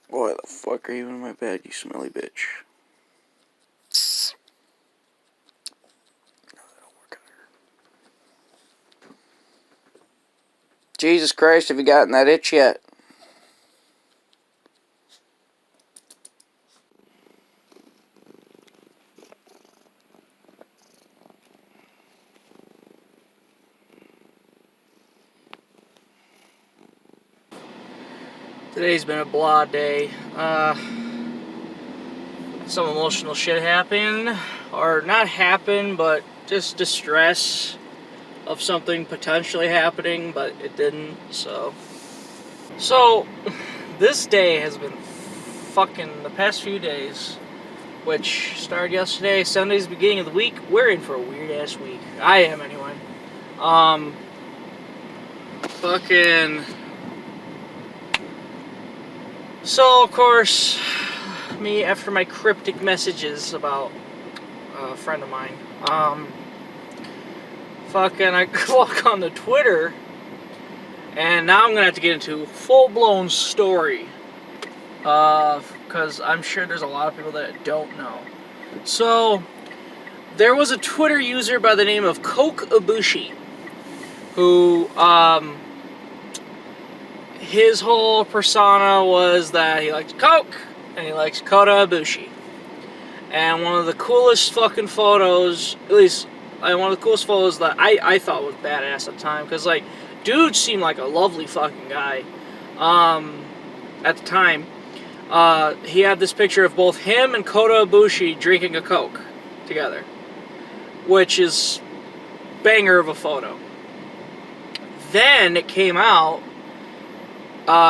Why the fuck are you in my bed, you smelly bitch? No, that don't work either. Jesus Christ, have you gotten that itch yet? Today's been a blah day. Some emotional shit happened, or not happened, but just distress of something potentially happening, but it didn't. So this day has been fucking the past few days, which started yesterday. Sunday's the beginning of the week. We're in for a weird ass week. I am anyway. Fucking. So of course, me after my cryptic messages about a friend of mine. Fucking, I walk on to Twitter, and now I'm gonna have to get into a full-blown story, because I'm sure there's a lot of people that don't know. So, there was a Twitter user by the name of Coke Ibushi, who, his whole persona was that he likes Coke, and he likes Kota Ibushi. And one of the coolest fucking photos, at least one of the coolest photos that I thought was badass at the time, because like, dude seemed like a lovely fucking guy. At the time, he had this picture of both him and Kota Ibushi drinking a Coke together, which is banger of a photo. Then it came out,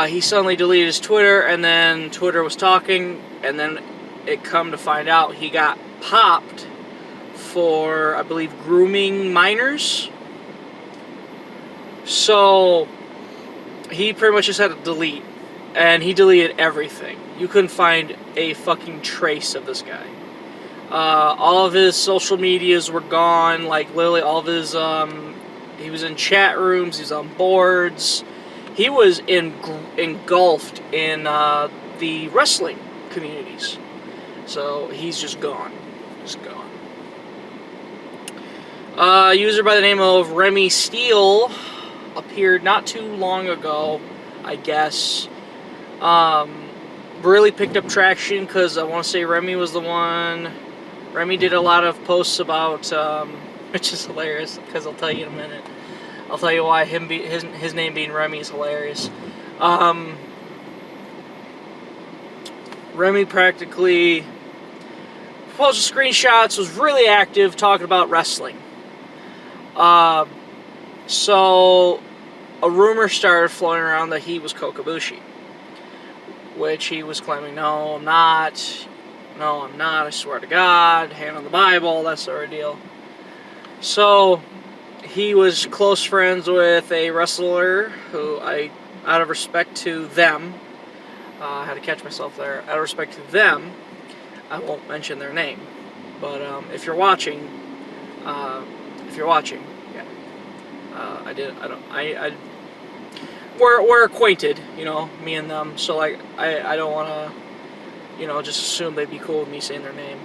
he suddenly deleted his Twitter, and then Twitter was talking, and then it come to find out he got popped for, I believe, grooming minors. So he pretty much just had to delete, and he deleted everything. You couldn't find a fucking trace of this guy. All of his social medias were gone. Like literally all of his, he was in chat rooms, he was on boards. He was engulfed in the wrestling communities. So he's just gone. Just gone. User by the name of Remy Steele appeared not too long ago, I guess. Really picked up traction because I want to say Remy was the one. Remy did a lot of posts about, which is hilarious because I'll tell you in a minute. I'll tell you why his name being Remy is hilarious. Remy practically posted screenshots, was really active talking about wrestling. So a rumor started floating around that he was Kota Ibushi, which he was claiming, no, I'm not, I swear to God, hand on the Bible, that sort of deal. So he was close friends with a wrestler who out of respect to them, I had to catch myself there, out of respect to them, I won't mention their name, but if you're watching, yeah, we're acquainted, you know, me and them, so like, I don't want to, you know, just assume they'd be cool with me saying their name.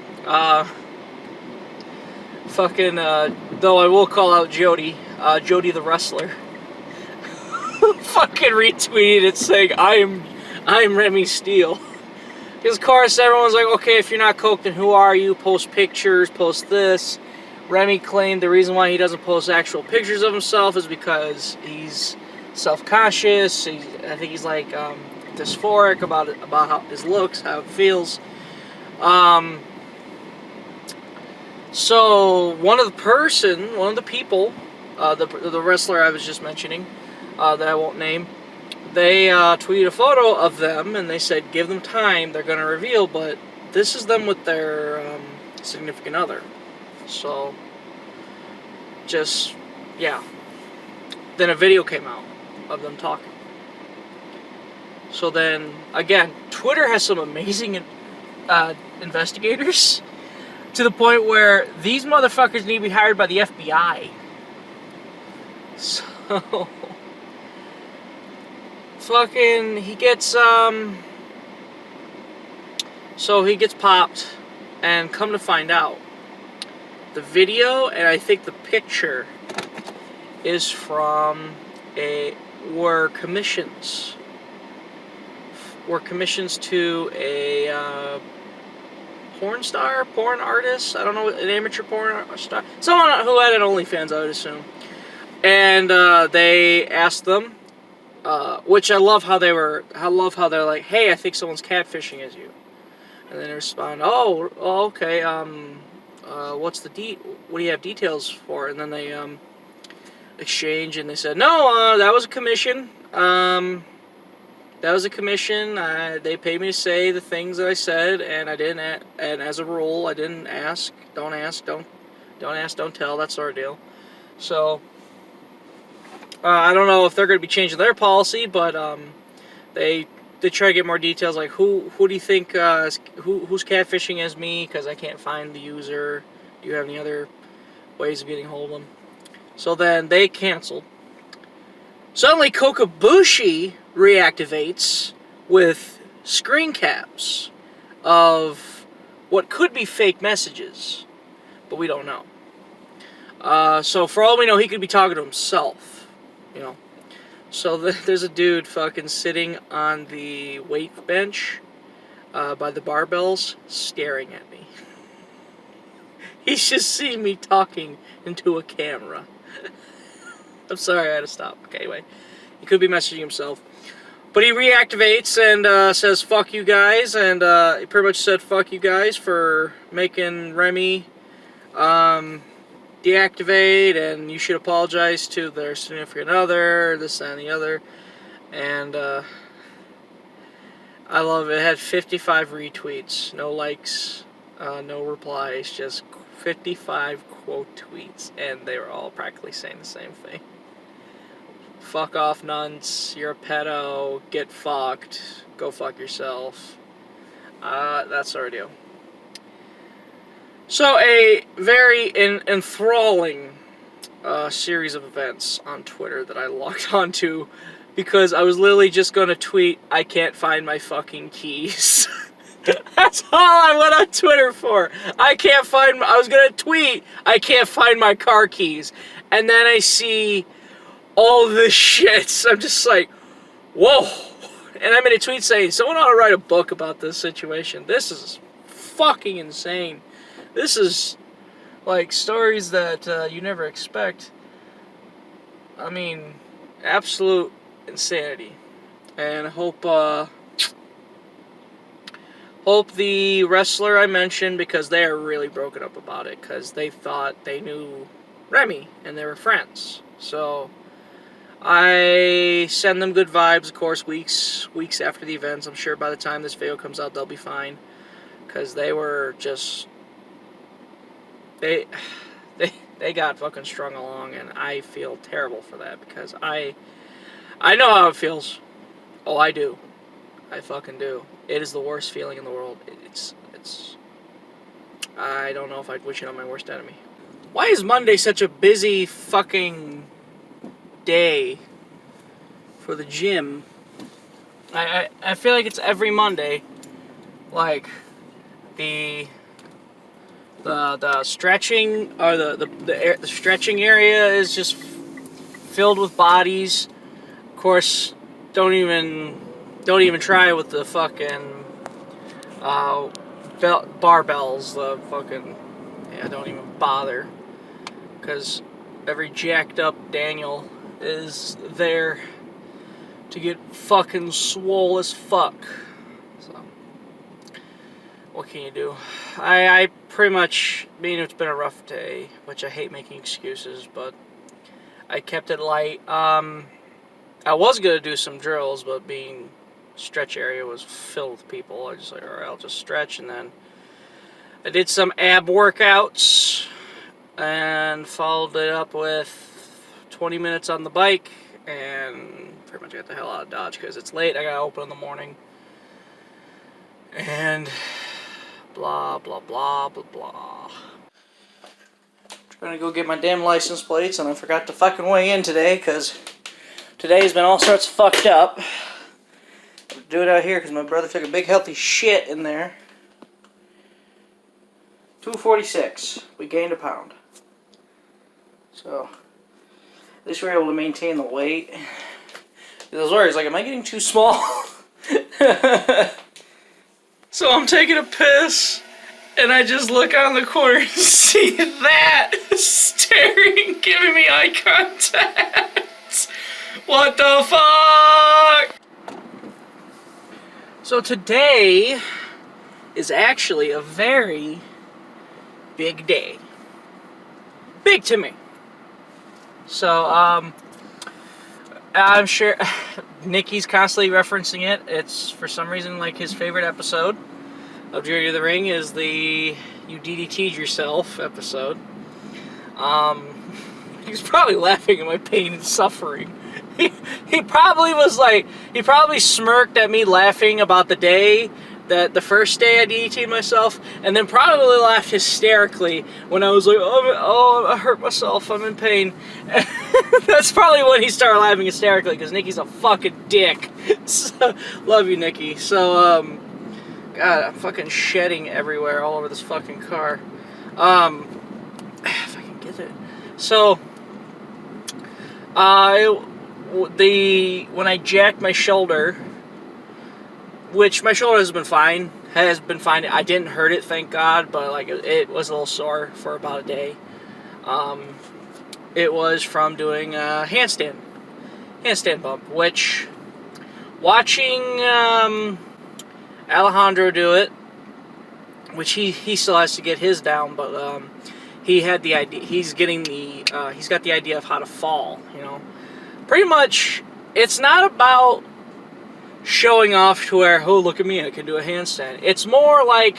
Though I will call out Jody the wrestler, fucking retweeted it saying, I'm Remy Steele. Because, of course, everyone's like, okay, if you're not Coke, then who are you? Post pictures, post this. Remy claimed the reason why he doesn't post actual pictures of himself is because he's self-conscious. I think he's like dysphoric about how his looks, how it feels. So one of the people, the wrestler I was just mentioning, that I won't name, they tweeted a photo of them, and they said, give them time, they're going to reveal, but this is them with their significant other. So, just, yeah. Then a video came out of them talking. So then, again, Twitter has some amazing investigators, to the point where these motherfuckers need to be hired by the FBI. So... fucking, he gets, So he gets popped, and come to find out, the video and I think the picture is from were commissions to a porn artist. I don't know, an amateur porn star, someone who had an OnlyFans, I would assume. And they asked them, which I love how they're like, "Hey, I think someone's catfishing as you," and then they respond, "Oh, okay. What do you have details for?" And then they exchange, and they said, "No, that was a commission. That was a commission. They paid me to say the things that I said, and I didn't. And as a rule, I didn't ask. Don't ask. Don't ask. Don't tell. That sort of deal." So I don't know if they're going to be changing their policy, but they try to get more details. Like, who do you think who's catfishing as me? Because I can't find the user. Do you have any other ways of getting hold of them? So then they canceled. Suddenly, Kokabushi reactivates with screen caps of what could be fake messages, but we don't know. So for all we know, he could be talking to himself, you know. So there's a dude fucking sitting on the weight bench by the barbells, staring at me. He's just seeing me talking into a camera. I'm sorry, I had to stop. Okay, anyway, he could be messaging himself. But he reactivates and says, "Fuck you guys," and he pretty much said, "Fuck you guys for making Remy deactivate, and you should apologize to their significant other, this, that, and the other." And I love it. It had 55 retweets, no likes, no replies, just 55 quote tweets, and they were all practically saying the same thing. "Fuck off, nuns. You're a pedo. Get fucked. Go fuck yourself." That's our deal. So a very enthralling series of events on Twitter that I logged onto because I was literally just going to tweet, "I can't find my fucking keys." That's all I went on Twitter for. I was going to tweet, "I can't find my car keys." And then I see all this shit. So I'm just like, whoa. And I made a tweet saying, someone ought to write a book about this situation. This is fucking insane. This is like stories that you never expect. I mean, absolute insanity. And hope the wrestler I mentioned, because they are really broken up about it, because they thought they knew Remy and they were friends. So I send them good vibes, of course, weeks after the events. I'm sure by the time this video comes out, they'll be fine, because they were just they got fucking strung along, and I feel terrible for that, because I know how it feels. Oh, I do. I fucking do. It is the worst feeling in the world. It's I don't know if I'd wish it on my worst enemy. Why is Monday such a busy fucking day for the gym? I feel like it's every Monday. Like the stretching, or the stretching area is just filled with bodies. Of course, don't even try with the fucking barbells. The fucking, yeah, don't even bother, because every jacked up Daniel is there to get fucking swole as fuck. So what can you do? I pretty much, it's been a rough day, which I hate making excuses, but I kept it light. I was gonna do some drills, but being stretch area was filled with people, I just like, alright, I'll just stretch. And then I did some ab workouts and followed it up with 20 minutes on the bike, and pretty much got the hell out of Dodge because it's late. I gotta open in the morning, and blah blah blah blah blah. Trying to go get my damn license plates, and I forgot to fucking weigh in today, because today's been all sorts fucked up. I'll do it out here because my brother took a big healthy shit in there. 246. We gained a pound. So, at least we were able to maintain the weight. I was worried, like, am I getting too small? So I'm taking a piss, and I just look out in the corner and see that staring, giving me eye contact. What the fuck? So today is actually a very big day. Big to me. So, I'm sure Nikki's constantly referencing it. It's, for some reason, like his favorite episode of Jerry of the Ring is the "You DDT'd Yourself" episode. He's probably laughing at my pain and suffering. He probably was like, he probably smirked at me laughing about the day, that the first day I DDT'd myself, and then probably laughed hysterically when I was like, oh, I hurt myself, I'm in pain. That's probably when he started laughing hysterically, because Nikki's a fucking dick. So, love you, Nikki. So, God, I'm fucking shedding everywhere, all over this fucking car. If I can get it. So, when I jacked my shoulder, which my shoulder has been fine. I didn't hurt it, thank God, but like it was a little sore for about a day. It was from doing a handstand bump, which watching Alejandro do it, which he still has to get his down, but he had the idea. He's got the idea of how to fall. You know, pretty much. It's not about showing off to where, oh, look at me, I can do a handstand. It's more like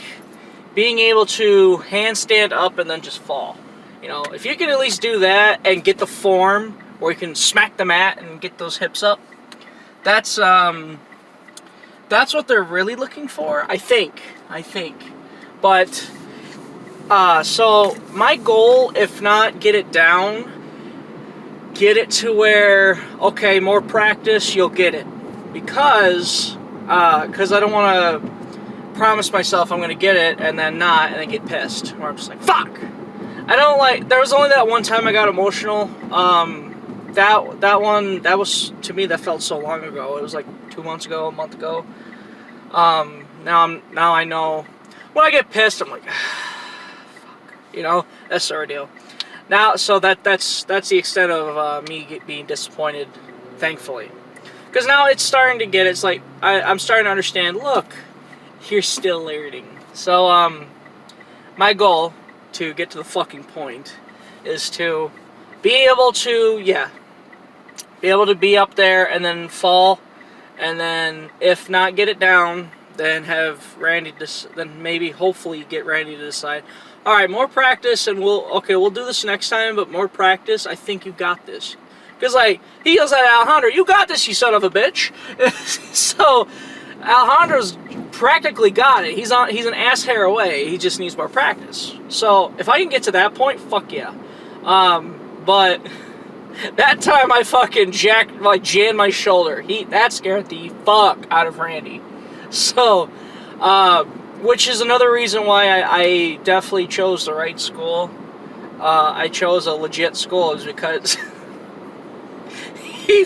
being able to handstand up and then just fall. You know, if you can at least do that and get the form where you can smack the mat and get those hips up, that's what they're really looking for, I think. But so my goal, if not get it down, get it to where, okay, more practice, you'll get it. Because I don't want to promise myself I'm going to get it and then not, and then get pissed. Where I'm just like, fuck! I don't like, there was only that one time I got emotional. That was, to me, that felt so long ago. It was like 2 months ago, a month ago. Now I know, when I get pissed, I'm like, fuck. You know, that's the ordeal. Now, so that's the extent of me being disappointed, thankfully. Because now it's starting to get, it's like, I'm starting to understand, look, you're still learning. So, my goal, to get to the fucking point, is to be able to, be up there and then fall, and then, if not get it down, then have Randy, then maybe, hopefully, get Randy to decide, alright, more practice, and we'll do this next time, but more practice, I think you got this. Because, like, he yells at Alejandro, you got this, you son of a bitch. So, Alejandro's practically got it. He's an ass hair away. He just needs more practice. So, if I can get to that point, fuck yeah. But that time I fucking jammed my shoulder. That scared the fuck out of Randy. So, which is another reason why I definitely chose the right school. I chose a legit school, is because he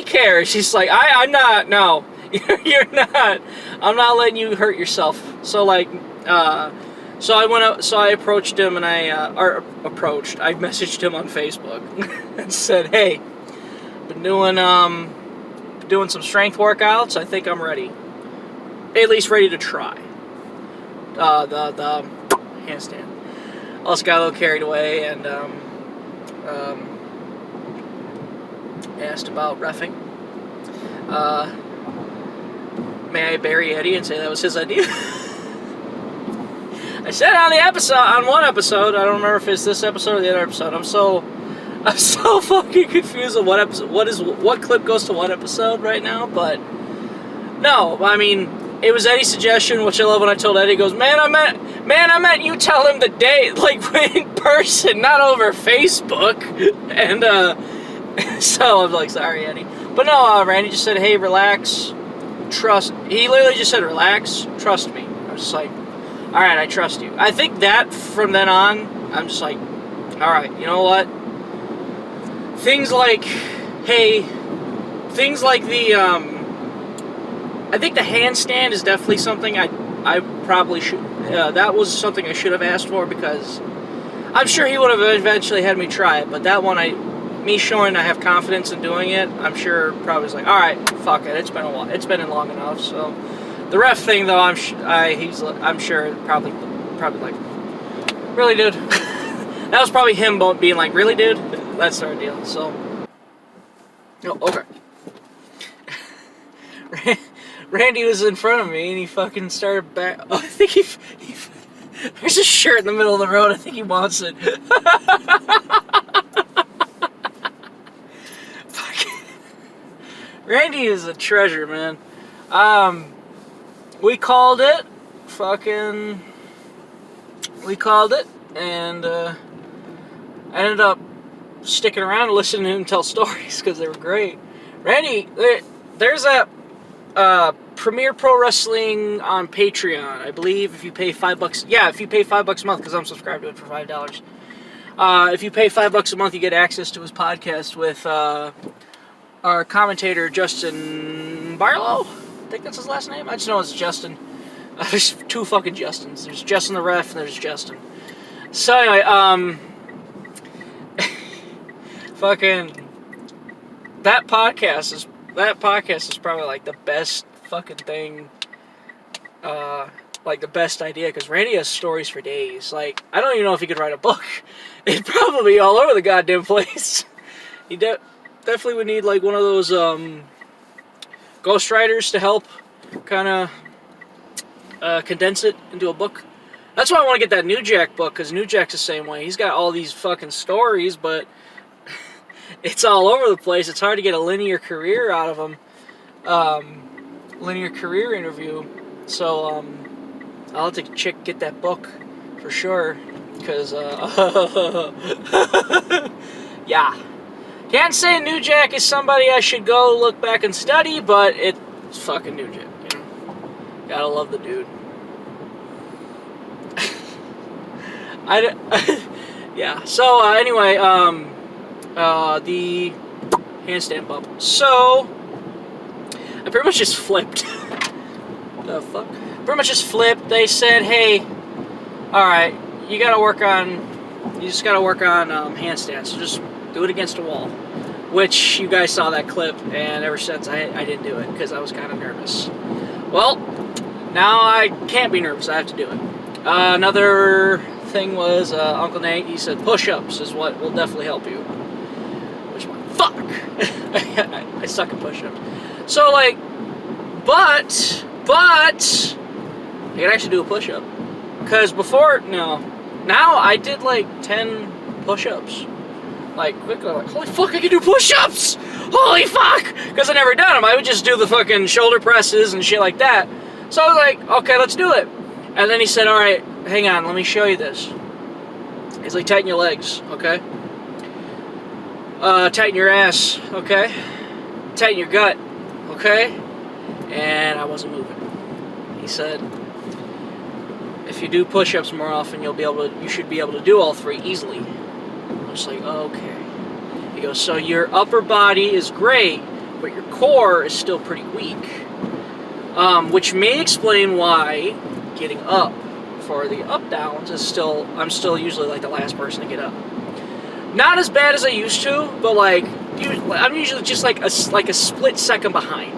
cares. He's like, I'm not, no, you're not, I'm not letting you hurt yourself. So like, so I approached him and I messaged him on Facebook and said, hey, been doing some strength workouts, I think I'm ready. At least ready to try. The handstand. Also got a little carried away and, asked about reffing. May I bury Eddie and say that was his idea? I said on one episode, I don't remember if it's this episode or the other episode. I'm so fucking confused on what clip goes to what episode right now, but no, I mean, it was Eddie's suggestion, which I love when I told Eddie, he goes, man, I meant you tell him the date, like, in person, not over Facebook. And, so I'm like, sorry, Eddie. But no, Randy just said, hey, relax, trust. He literally just said, relax, trust me. I was just like, alright, I trust you. I think that from then on, I'm just like, alright, you know what? Things like, hey, things like the, I think the handstand is definitely something I probably should, that was something I should have asked for, because I'm sure he would have eventually had me try it, but that one, me showing I have confidence in doing it, I'm sure probably was like, alright, fuck it, it's been a while, it's been in long enough, so. The ref thing, though, I'm sure probably like, really, dude? That was probably him being like, really, dude? That's our deal, so. Oh, okay. Randy was in front of me, and he fucking started back. Oh, I think he there's a shirt in the middle of the road. I think he wants it. Randy is a treasure, man. We called it. We called it, and I ended up sticking around and listening to him tell stories because they were great. Randy, there's a Premier Pro Wrestling on Patreon. I believe if you pay $5, yeah, if you pay $5 a month, because I'm subscribed to it for $5. If you pay $5 a month, you get access to his podcast with our commentator Justin Barlow. I think that's his last name. I just know it's Justin. There's two fucking Justins. There's Justin the ref, and there's Justin. So anyway, fucking that podcast is probably like the best fucking thing, like the best idea, because Randy has stories for days. Like, I don't even know if he could write a book. It'd probably be all over the goddamn place. He definitely would need like one of those ghostwriters to help kind of condense it into a book. That's why I want to get that New Jack book, because New Jack's the same way. He's got all these fucking stories, but it's all over the place. It's hard to get a linear career out of him. Linear career interview. So, I'll have to get that book for sure. Because, yeah. Can't say New Jack is somebody I should go look back and study, but it's fucking New Jack, you know. Gotta love the dude. Yeah, so, anyway, the handstand bump. So, I pretty much just flipped. The fuck? Pretty much just flipped. They said, hey, alright, you just gotta work on handstands, so just do it against a wall. Which, you guys saw that clip, and ever since I didn't do it, because I was kind of nervous. Well, now I can't be nervous, I have to do it. Another thing was, Uncle Nate, he said push-ups is what will definitely help you. Which, fuck! I suck at push-ups. So, like, but, I can actually do a push-up. Because before, now I did like 10 push-ups. Like, quickly, like, holy fuck, I can do push-ups! Holy fuck! Because I never done them. I would just do the fucking shoulder presses and shit like that. So I was like, okay, let's do it. And then he said, alright, hang on, let me show you this. He's like, tighten your legs, okay? Tighten your ass, okay? Tighten your gut, okay? And I wasn't moving. He said, if you do push-ups more often, you should be able to do all three easily. I'm just like, okay. He goes, so your upper body is great, but your core is still pretty weak. Which may explain why getting up for the up-downs I'm still usually like the last person to get up. Not as bad as I used to, but like, I'm usually just like a split second behind.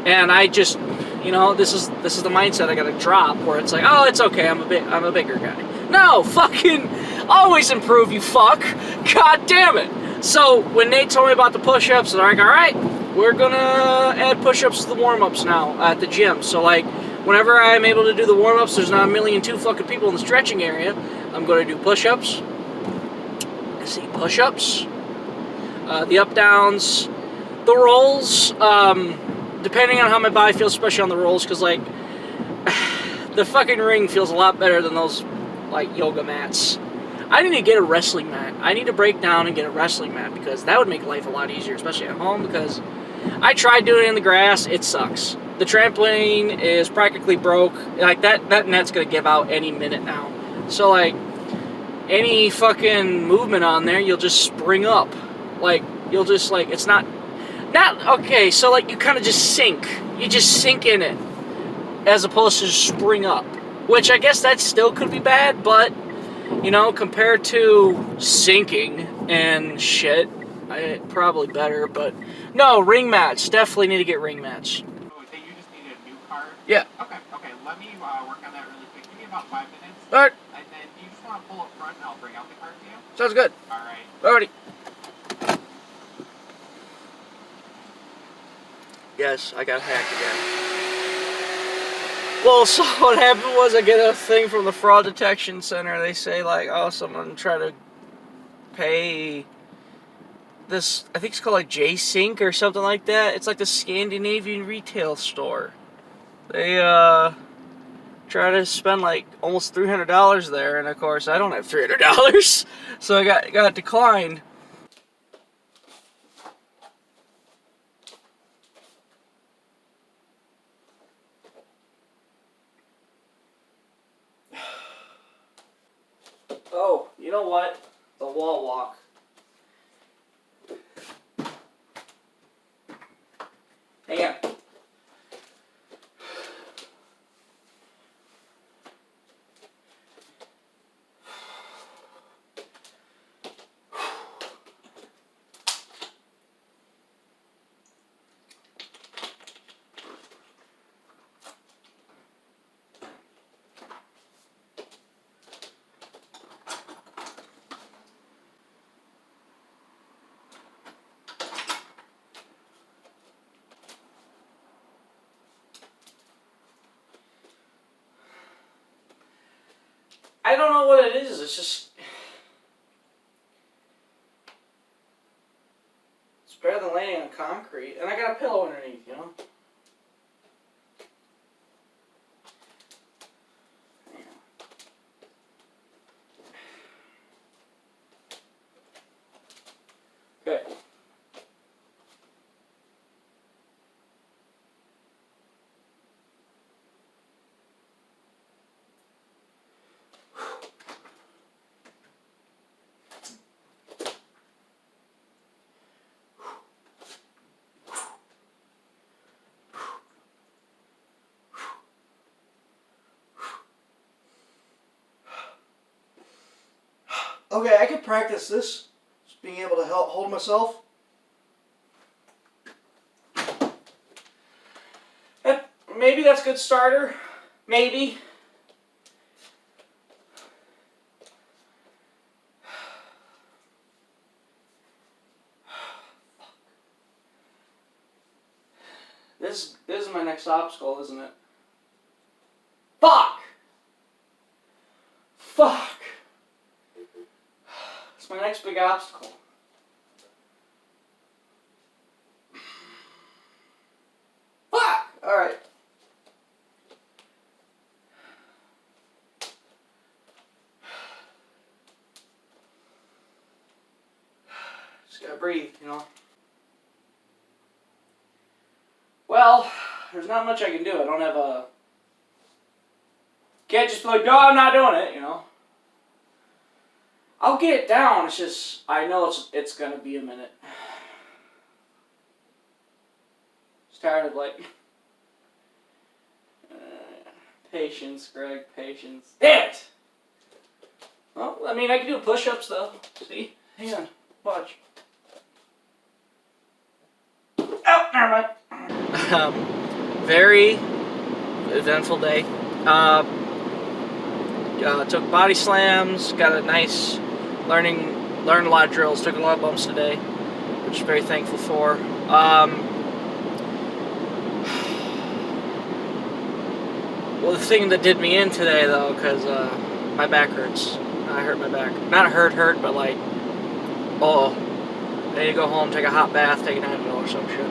And I just, you know, this is the mindset I gotta drop, where it's like, oh, it's okay, I'm a bigger guy. No, fucking always improve, you fuck. God damn it. So when Nate told me about the push-ups, I'm like, all right, we're gonna add push-ups to the warm-ups now at the gym. So like, whenever I'm able to do the warm-ups, there's not 1,000,002 fucking people in the stretching area. I'm gonna do push-ups. Push-ups, the up-downs, the rolls, depending on how my body feels, especially on the rolls, because, like, the fucking ring feels a lot better than those, like, yoga mats. I need to get a wrestling mat. I need to break down and get a wrestling mat, because that would make life a lot easier, especially at home, because I tried doing it in the grass, it sucks. the trampoline is practically broke. Like that net's gonna give out any minute now. So like any fucking movement on there, you'll just spring up. Like you'll just like it's not okay. So like you kind of just sink. You just sink in it as opposed to just spring up. Which I guess that still could be bad, but you know, compared to sinking and shit, probably better. But no, ring mats. Definitely need to get ring mats. Oh, you just need a new card? Yeah. Okay. Let me work on that really quick. Give me about 5 minutes. All right. And then you just want to pull up front and I'll bring out the card to you? Sounds good. All right. Alrighty. Yes, I got hacked again. Well, so what happened was I get a thing from the fraud detection center. They say like, oh, someone tried to pay this, I think it's called like J-Sync or something like that. It's like the Scandinavian retail store. They try to spend like almost $300 there, and of course I don't have $300, so I got declined. Oh, you know what? The wall walk. Hang on. I don't know what it is. It's just it's better than laying on concrete, and I got a pillow underneath, you know. Okay. Okay, I could practice this. Just being able to help hold myself. Maybe that's a good starter. Maybe. This is my next obstacle, isn't it? Fuck! Fuck! It's my next big obstacle. Fuck! Alright. Just gotta breathe, you know. Well, there's not much I can do. I don't have a... Can't just be like, no, I'm not doing it, you know. I'll get it down, it's just, I know it's gonna be a minute. Just tired of like... patience, Greg, patience. Damn it! Well, I mean, I can do push-ups though. See? Hang on. Watch. Oh, never mind. Very eventful day. Took body slams, got a nice learned a lot of drills, took a lot of bumps today, which I'm very thankful for. Well, the thing that did me in today though, because my back hurts. I hurt my back. Not hurt, but like, oh, I need to go home, take a hot bath, take an Advil or some shit.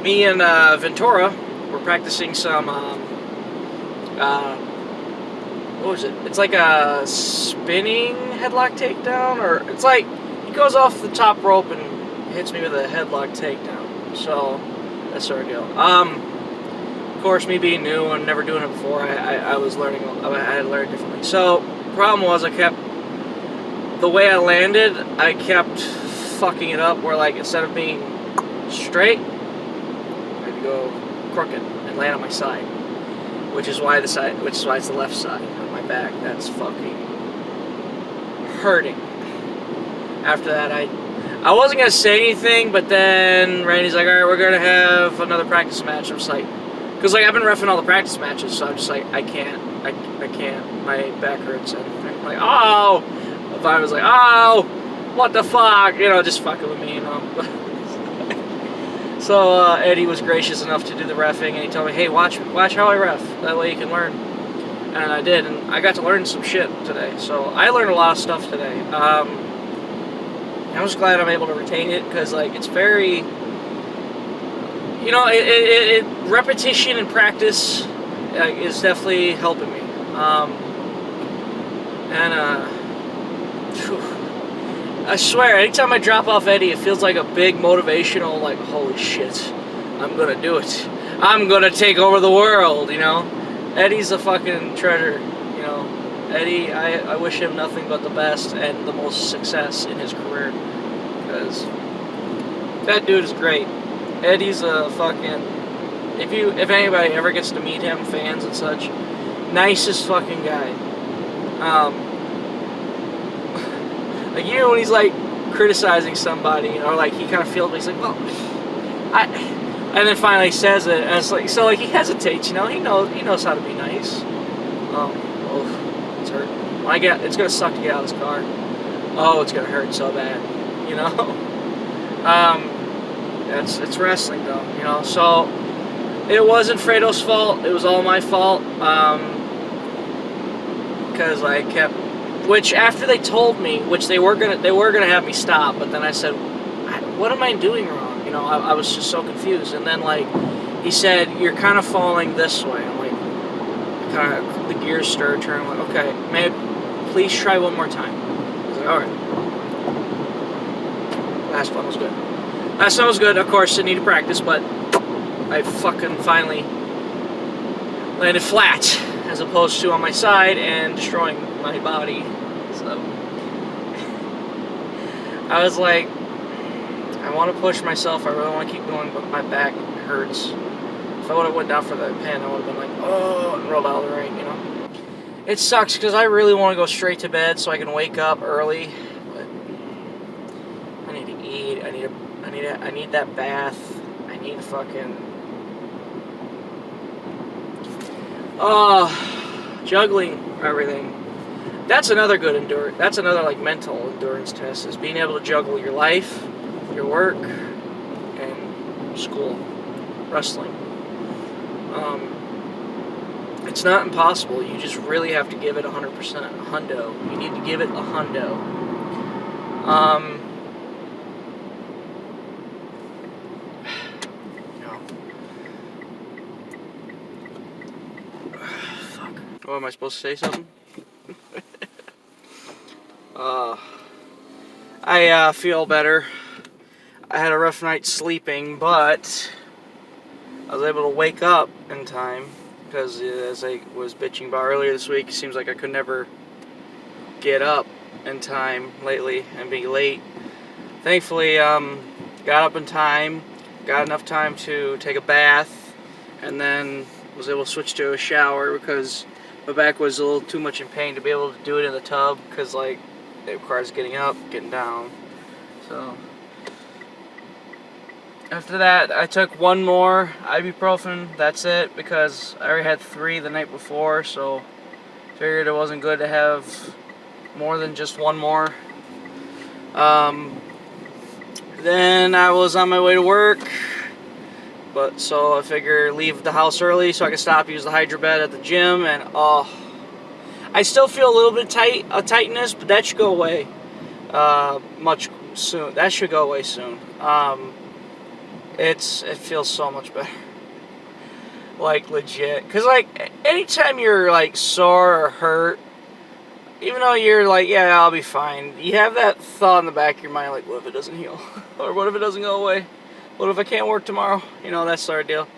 Me and Ventura were practicing some, what was it? It's like a spinning headlock takedown, or it's like he goes off the top rope and hits me with a headlock takedown. So that sort of deal. Of course, me being new and never doing it before, I was learning. I had to learn differently. So problem was, the way I landed, I kept fucking it up. Where like instead of being straight, I had to go crooked and land on my side, which is why it's the left side of my back that's fucking hurting. After that, I wasn't gonna say anything, but then Randy's like, all right, we're gonna have another practice match. I'm just like, because like I've been reffing all the practice matches, so I'm just like, I can't, my back hurts, and I'm like, oh, I was like, oh, what the fuck, you know, just fucking with me, you know. So Eddie was gracious enough to do the reffing, and he told me, hey, watch how I ref, that way you can learn. And I did, and I got to learn some shit today. So I learned a lot of stuff today. I was glad I'm able to retain it, because like it's very, you know, repetition and practice is definitely helping me. I swear, anytime I drop off Eddie, it feels like a big motivational, like, holy shit, I'm gonna do it. I'm gonna take over the world, you know? Eddie's a fucking treasure, you know? Eddie, I wish him nothing but the best and the most success in his career, because that dude is great. Eddie's a fucking, if anybody ever gets to meet him, fans and such, nicest fucking guy. Like, you know, when he's like criticizing somebody, or like he kind of feels, he's like, well, and then finally says it, and it's like, so like he hesitates, you know, he knows how to be nice. Oh, it's hurt. It's gonna suck to get out of this car. Oh, it's gonna hurt so bad, you know. It's wrestling though, you know. So it wasn't Fredo's fault. It was all my fault. Because I kept. Which after they told me, which they were gonna have me stop, but then I said, what am I doing wrong? You know, I was just so confused. And then like he said, you're kind of falling this way. I'm like, kind of the gears start turning. I'm like, okay, maybe please try one more time. He's like, all right. Last one was good. Last one was good. Of course, I need to practice, but I fucking finally landed flat, as opposed to on my side and destroying my body. So I was like, I want to push myself. I really want to keep going, but my back hurts. If I would have went down for the pin, I would have been like, oh, and rolled out of the ring, you know. It sucks because I really want to go straight to bed so I can wake up early. But I need to eat. I need that bath. I need to fucking. Juggling everything. That's another good endurance. That's another like mental endurance test, is being able to juggle your life, your work, and school, wrestling. It's not impossible. You just really have to give it 100%, a hundo. You need to give it a hundo. Oh, am I supposed to say something? I feel better. I had a rough night sleeping, but I was able to wake up in time, because as I was bitching about earlier this week, it seems like I could never get up in time lately and be late. Thankfully, got up in time, got enough time to take a bath, and then was able to switch to a shower because my back was a little too much in pain to be able to do it in the tub, because like it requires getting up, getting down. So after that, I took one more ibuprofen. That's it, because I already had 3 the night before, so figured it wasn't good to have more than just one more. Then I was on my way to work, but so I figure leave the house early so I can stop, use the hydro bed at the gym, and I still feel a little bit tightness, but that should go away much soon. That should go away soon. It feels so much better, like legit. Cause like anytime you're like sore or hurt, even though you're like, yeah, I'll be fine, you have that thought in the back of your mind, like, what if it doesn't heal? Or what if it doesn't go away? What if I can't work tomorrow? You know, that sort of deal.